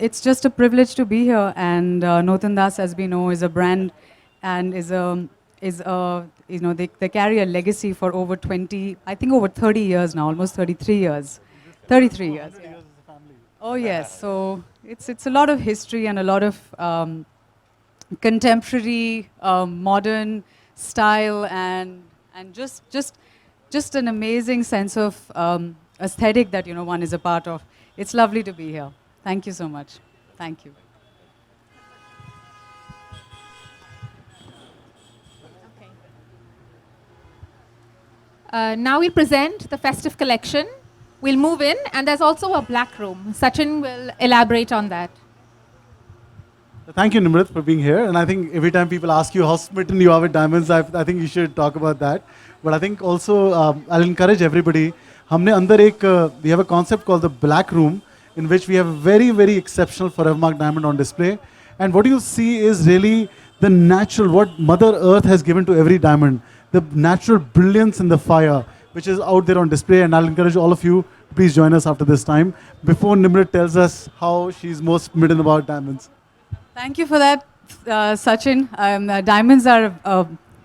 It's just a privilege to be here, and Notandas, as we know, is a brand, and they carry a legacy for over 20, I think over 30 years now, almost 33 years, 33 years. Yeah. Oh yes, so it's a lot of history and a lot of contemporary, modern style, and just an amazing sense of aesthetic that one is a part of. It's lovely to be here. Thank you so much. Thank you. Now we'll present the festive collection. We'll move in, and there's also a black room. Sachin will elaborate on that. Thank you, Nimrat, for being here. And I think every time people ask you how smitten you are with diamonds, I think you should talk about that. But I think also I'll encourage everybody. We have a concept called the Black Room, in which we have a very, very exceptional Forevermark diamond on display. And what you see is really the natural, what Mother Earth has given to every diamond, the natural brilliance in the fire, which is out there on display. And I'll encourage all of you, please join us after this time, before Nimrat tells us how she's most smitten about diamonds. Thank you for that, Sachin. Diamonds are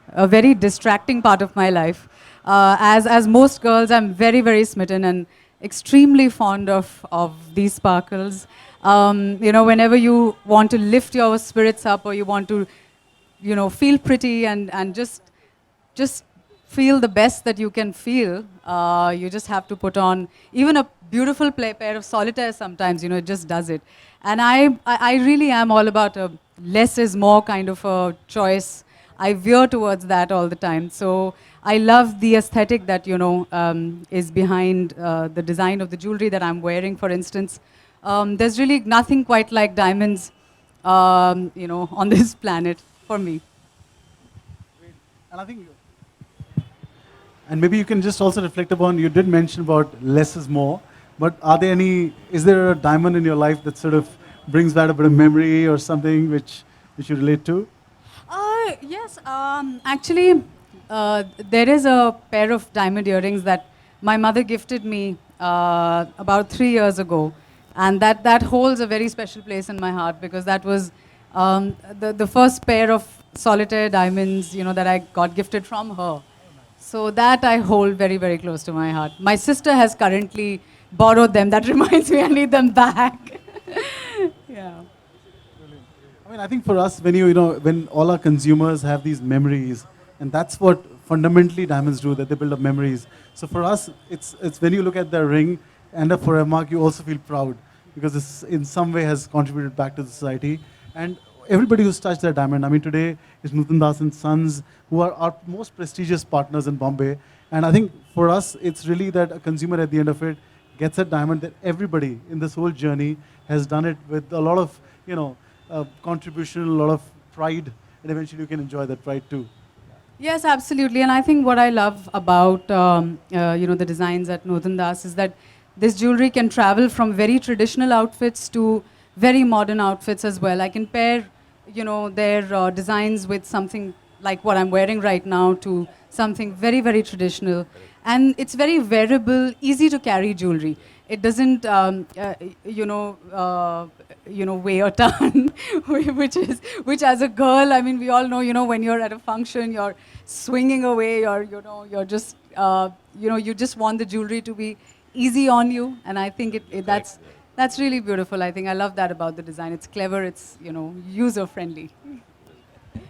a very distracting part of my life. As most girls, I'm very, very smitten and extremely fond of these sparkles. Whenever you want to lift your spirits up, or you want to, feel pretty and just feel the best that you can feel, you just have to put on even a beautiful pair of solitaires sometimes, it just does it. And I really am all about a less is more kind of a choice. I veer towards that all the time. So I love the aesthetic that, is behind the design of the jewelry that I'm wearing, for instance. There's really nothing quite like diamonds, on this planet for me. And I think, and maybe you can just also reflect upon, you did mention about less is more, but is there a diamond in your life that sort of brings back a bit of memory or something which you relate to? Yes, actually, there is a pair of diamond earrings that my mother gifted me about 3 years ago. And that holds a very special place in my heart, because that was the first pair of solitaire diamonds, that I got gifted from her. So that I hold very, very close to my heart. My sister has currently borrowed them. That reminds me I need them back. Yeah. I mean, I think for us, when all our consumers have these memories, and that's what fundamentally diamonds do, that they build up memories. So for us, it's when you look at the ring and a Forevermark, you also feel proud, because this in some way has contributed back to the society. And everybody who's touched their diamond, I mean, today is Notandas and Sons, who are our most prestigious partners in Bombay. And I think for us, it's really that a consumer at the end of it gets a diamond that everybody in this whole journey has done it with a lot of, contribution, a lot of pride, and eventually you can enjoy that pride too. Yes, absolutely. And I think what I love about the designs at Notandas is that this jewelry can travel from very traditional outfits to very modern outfits as well. I can pair, their designs with something like what I'm wearing right now to something very, very traditional. And it's very wearable, easy to carry jewelry. It doesn't, weigh a ton, which as a girl, I mean, we all know, when you're at a function, you're swinging away, you're just, you just want the jewelry to be easy on you. And I think that's really beautiful. I think I love that about the design. It's clever, it's, user friendly.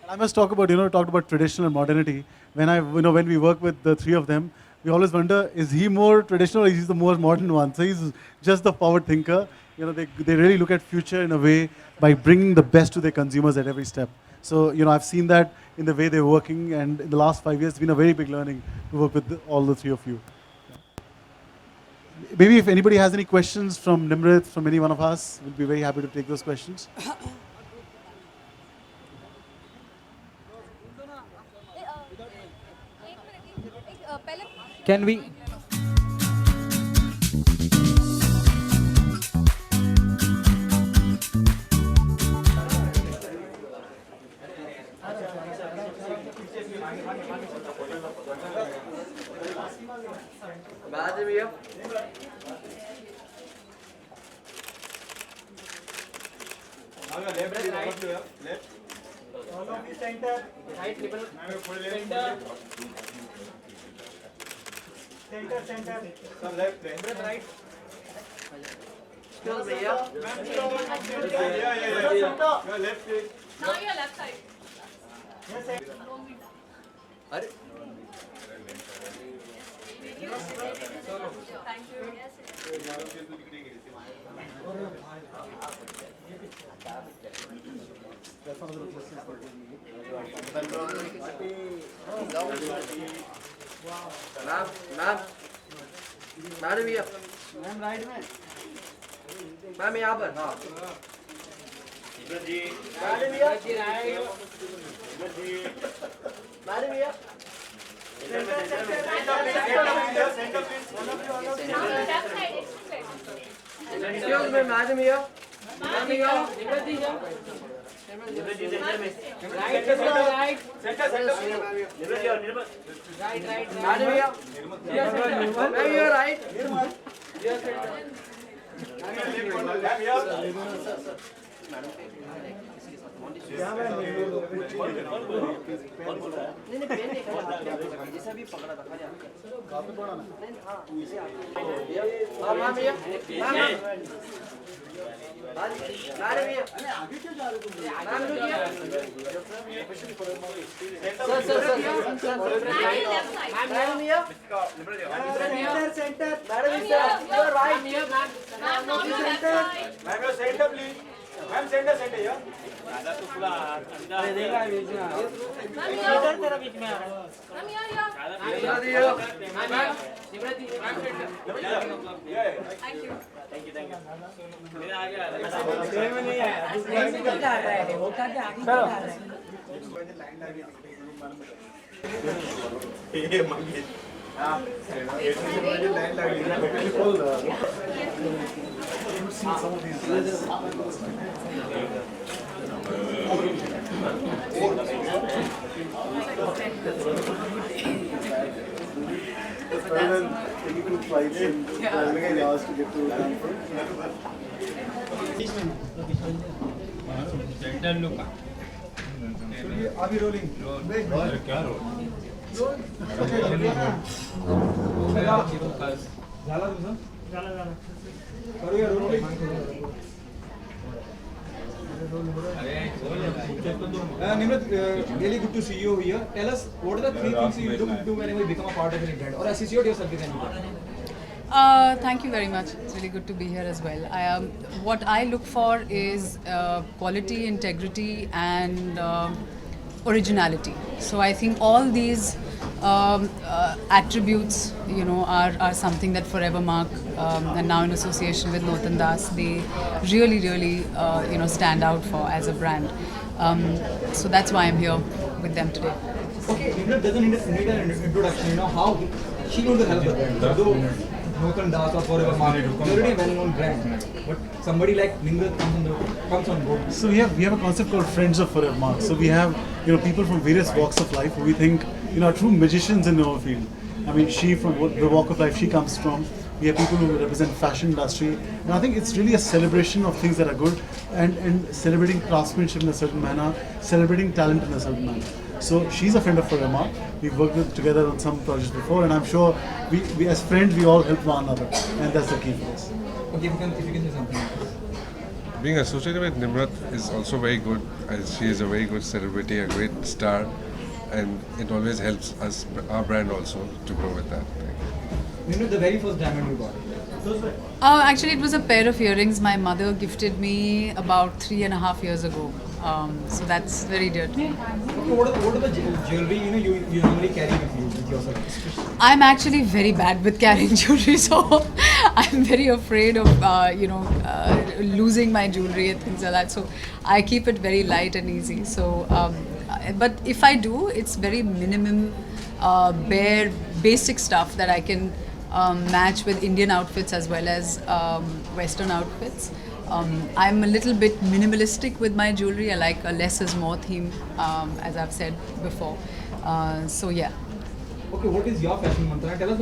I must talk about traditional and modernity. When we work with the three of them, we always wonder, is he more traditional or is he the more modern one? So he's just the forward thinker. They really look at future in a way by bringing the best to their consumers at every step. So, I've seen that in the way they're working, and in the last 5 years, it's been a very big learning to work with all the three of you. Maybe if anybody has any questions from Nimrat, from any one of us, we'll be very happy to take those questions. Can we? Madam भैया ma'am यहाँ पर हाँ madam भैया madam भैया excuse me madam भैया ma'am भैया madam भैया ma'am you right नहीं पेन नहीं कर जैसा भी पकड़ा था काफी बड़ा ना हाँ भैया मैडम भैया आगे क्यों जा रहे हो मैडम भैया centre centre please ma'am centre या दादा तो पूरा अंदर देगा बीच में इधर तेरा बीच में आ रहा है मैम यार दियो ma'am Nimriti ma'am centre thank you मेरा आ गया सेम नहीं है नहीं कर रहा है वो का के आगे कर रहा है लाइन लगी ये मंगे हां लाइन लगी some of these rather than taking 2 flights and traveling an hours to get to Frankfurt. Center look. Are we rolling? क्या roll? Nimrat, really good to see you here. Tell us, what are the 3 things you do whenever you become a part of an event or associate yourself with an event? Thank you very much. It's really good to be here as well. What I look for is quality, integrity, and originality. So I think all these attributes, are something that Forevermark and now in association with Notandas, they really, stand out for as a brand. So that's why I'm here with them today. Okay, Nimrat doesn't need an introduction. How she knows to help the brand. Though Notandas or Forevermark, they're already a well-known brand. But somebody like Nimrat comes on board. So we have a concept called Friends of Forevermark. So we have people from various walks of life who we think are true magicians in our field. I mean, she from the walk of life she comes from. We have people who represent fashion industry, and I think it's really a celebration of things that are good and celebrating craftsmanship in a certain manner, celebrating talent in a certain manner. So she's a friend of Forevermark. We've worked together on some projects before, and I'm sure we as friends we all help one another, and that's the key for us. Okay, if you can say something. Being associated with Nimrat is also very good, as she is a very good celebrity, a great star, and it always helps us, our brand also, to grow with that. Nimrat, the very first diamond you got. Actually, it was a pair of earrings my mother gifted me about 3.5 years ago. So that's very dear to me. Okay, what are the jewelry you normally carry with yourself? I'm actually very bad with carrying jewelry, so I'm very afraid of losing my jewelry and things like that. So I keep it very light and easy. So, but if I do, it's very minimum, bare, basic stuff that I can match with Indian outfits as well as Western outfits. I'm a little bit minimalistic with my jewelry. I like a less is more theme, as I've said before. So yeah. Okay, what is your fashion mantra? Tell us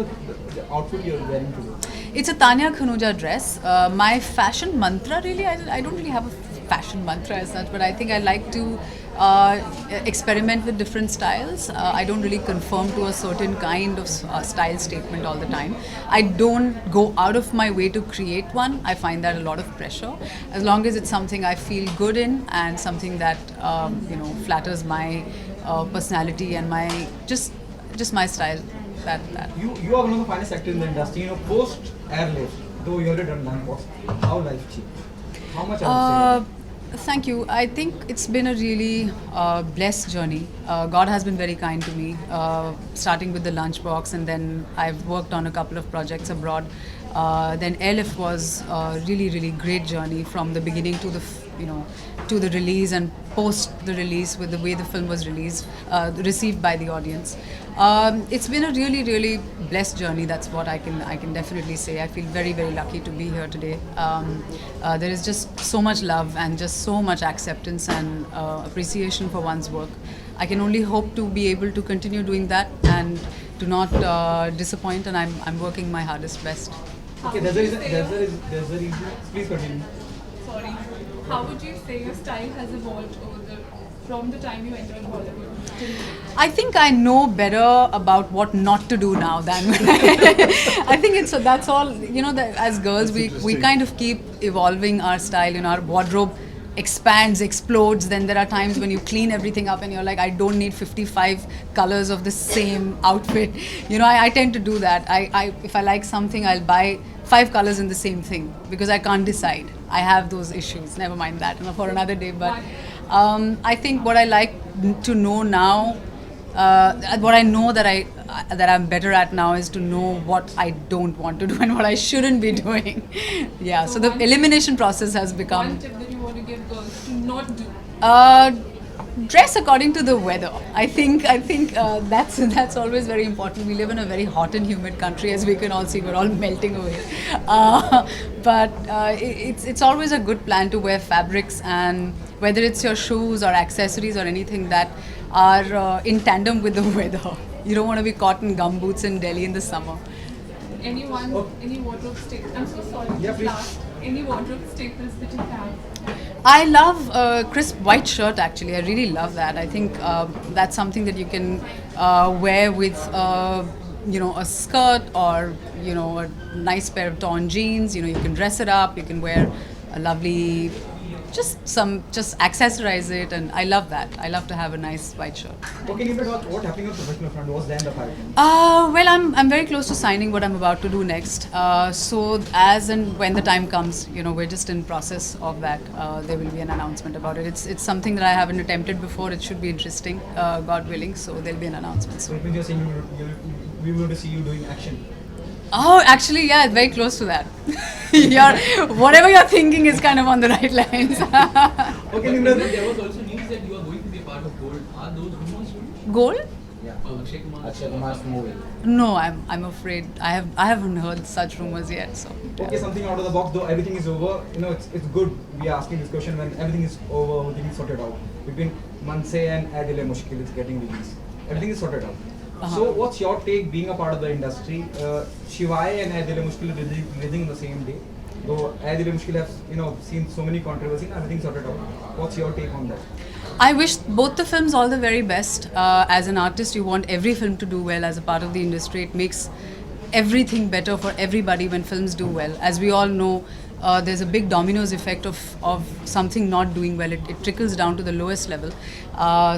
the outfit you're wearing today. It's a Tanya Khanuja dress. My fashion mantra, really, I don't really have fashion mantra as such, but I think I like to experiment with different styles. I don't really conform to a certain kind of style statement all the time. I don't go out of my way to create one. I find that a lot of pressure. As long as it's something I feel good in and something that flatters my personality and my just my style. That. You are one of the finest actors in the industry. You know, post airlift, though you already done box, how life changed? How much I would say? Thank you. I think it's been a really blessed journey. God has been very kind to me, starting with the lunchbox, and then I've worked on a couple of projects abroad. Then Airlift was a really, really great journey from the beginning to to the release and post the release with the way the film was received by the audience. It's been a really, really blessed journey. That's what I can definitely say. I feel very, very lucky to be here today. There is just so much love and just so much acceptance and appreciation for one's work. I can only hope to be able to continue doing that and to not disappoint. And I'm working my hardest best. Okay, there's a reason. Please continue. Sorry. How would you say your style has evolved from the time you entered Bollywood till now? I think I know better about what not to do now than when I think that's all. As girls, we kind of keep evolving our style. Our wardrobe expands, explodes. Then there are times when you clean everything up and you're like, I don't need 55 colors of the same outfit. I tend to do that. If I like something, I'll buy 5 colors in the same thing because I can't decide. I have those issues. Never mind that, for another day. But I think what I like to know now, what I know that I'm better at now is to know what I don't want to do and what I shouldn't be doing. Yeah. So the elimination process has become. One tip that you want to give girls to not do. Dress according to the weather. I think that's always very important. We live in a very hot and humid country, as we can all see. We're all melting away. But it's always a good plan to wear fabrics, and whether it's your shoes or accessories or anything that are in tandem with the weather. You don't want to be caught in gumboots in Delhi in the summer. Any wardrobe staples? I'm so sorry. Yeah, please. Last, any wardrobe staples that you have? I love a crisp white shirt, actually. I really love that. I think that's something that you can wear with a skirt or a nice pair of torn jeans. You can dress it up. You can wear a lovely just accessorize it, and I love that. I love to have a nice white shirt. Okay, Nimrat, what happening on professional front? What's the end of it? Well, I'm very close to signing what I'm about to do next. So as and when the time comes, we're just in process of that. There will be an announcement about it. It's something that I haven't attempted before. It should be interesting, God willing. So there'll be an announcement So soon. it means you're saying we will to see you doing action. Oh, actually, yeah, very close to that. Whatever you're thinking is kind of on the right lines. Okay, Nimrat. There was also news that you are going to be part of Gold. Are those rumors true? Gold? Akshay Kumar's movie. No, I'm afraid I haven't heard such rumors yet. So. Okay, something out of the box, though everything is over. It's good we are asking this question when everything is over, everything is sorted out. Between Manse and Aadil Mushkil, it's getting released. Everything is sorted out. So, what's your take being a part of the industry? Shivai and Aadil Mushkil releasing the same day. Though Aadil Mushkil has seen so many controversies and everything sorted out. What's your take on that? I wish both the films all the very best. As an artist, you want every film to do well. As a part of the industry, it makes everything better for everybody when films do well. As we all know, there's a big dominoes effect of something not doing well. It trickles down to the lowest level.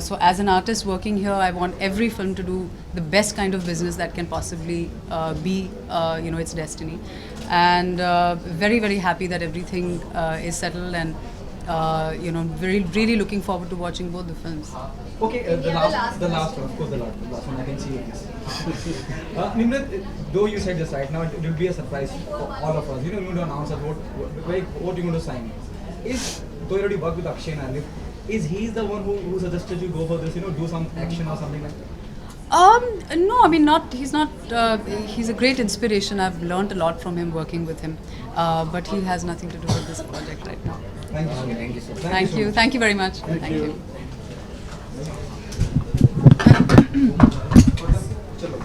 So as an artist working here, I want every film to do the best kind of business that can possibly be, its destiny. And very, very happy that everything is settled, and really looking forward to watching both the films. Okay, the last one, of course, the last one. I can see it. Nimrat, though you said this right now, it will be a surprise for all of us. You need to announce what you're going to sign. Though you already work with Akshay and Alif, is he the one who suggested you go for this? Do some action or something like that? No, I mean, he's not. He's a great inspiration. I've learned a lot from him working with him, but he has nothing to do with this project right now. Thank you so much. Thank you so much. Thank you. Thank you very much. Thank you. चलो